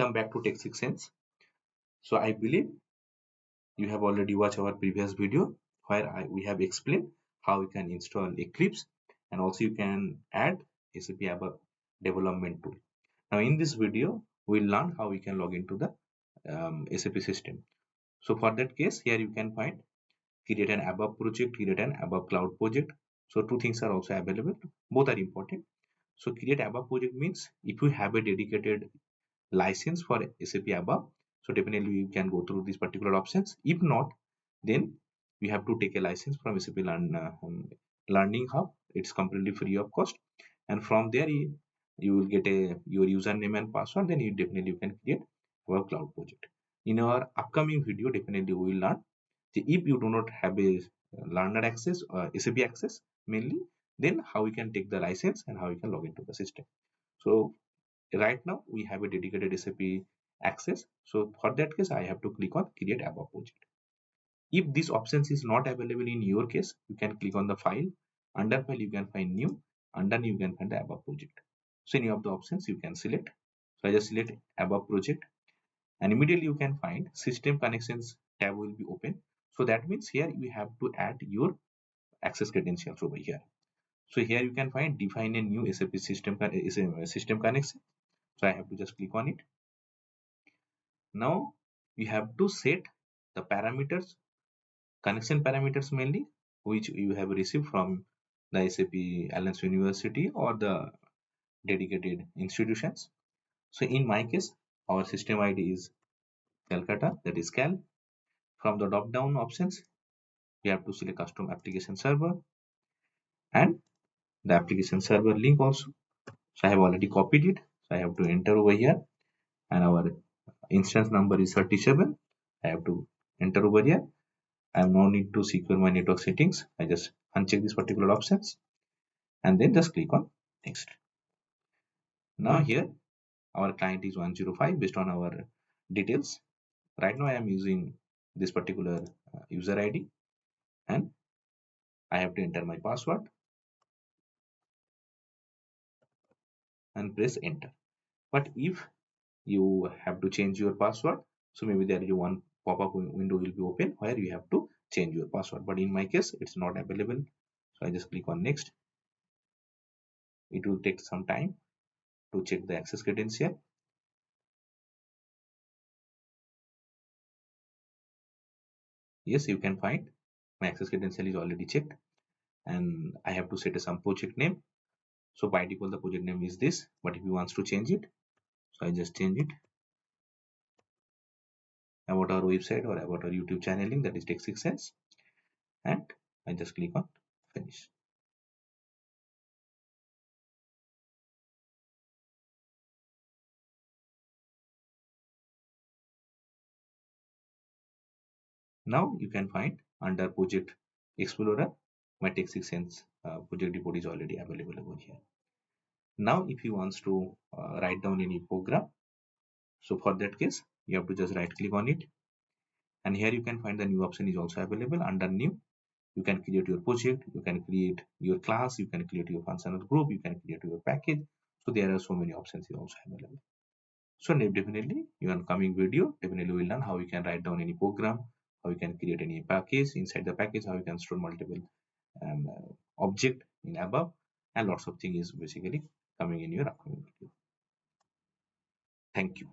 Welcome back to Tech 6 Sense. So I believe you have already watched our previous video where we have explained how you can install Eclipse and also you can add SAP ABAP Development Tool. Now in this video, we'll learn how we can log into the SAP system. So for that case, here you can find create an ABAP project, create an ABAP Cloud project. So two things are also available. Both are important. So create ABAP project means if you have a dedicated license for SAP ABAP, so definitely you can go through these particular options. If not, then we have to take a license from SAP Learning Hub. It's completely free of cost, and from there you will get your username and password. Then you can create our cloud project. In our upcoming video, definitely we will learn if you do not have a learner access or SAP access mainly, then how we can take the license and how we can log into the system. So right now we have a dedicated SAP access. So for that case, I have to click on create ABAP project. If this option is not available in your case, you can click on the file. Under file you can find new. Under new you can find the ABAP project. So any of the options you can select. So I just select ABAP project, and immediately you can find system connections tab will be open. So that means here you have to add your access credentials over here. So here you can find define a new SAP system connection. So I have to just click on it. Now you have to set the parameters, connection parameters mainly, which you have received from the SAP Alliance University or the dedicated institutions. So in my case, our system ID is Calcutta, that is Cal. From the drop down options, we have to select custom application server and the application server link also. So I have already copied it. So I have to enter over here, and our instance number is 37. I have to enter over here. I have no need to secure my network settings. I just uncheck these particular options and then just click on next. Now here our client is 105 based on our details. Right now I am using this particular user ID and I have to enter my password and press enter. But if you have to change your password, so maybe there is one pop-up window will be open where you have to change your password, but in my case it's not available. So I just click on next. It will take some time to check the access credential. Yes, you can find my access credential is already checked, and I have to set some project name. So by default the project name is this, but if you want to change it, so I just change it about our website or about our YouTube channel link, that is Tech 6 Sense, and I just click on finish. Now you can find under project explorer my Tech 6 Sense project report is already available over here. Now if you want to write down any program, so for that case you have to just right click on it, and here you can find the new option is also available. Under new you can create your project, you can create your class, you can create your functional group, you can create your package. So there are so many options is also available. So definitely in coming video definitely we'll learn how you can write down any program, how you can create any package, inside the package how you can store multiple object in ABAP, and lots of things is basically coming in your upcoming video. Thank you.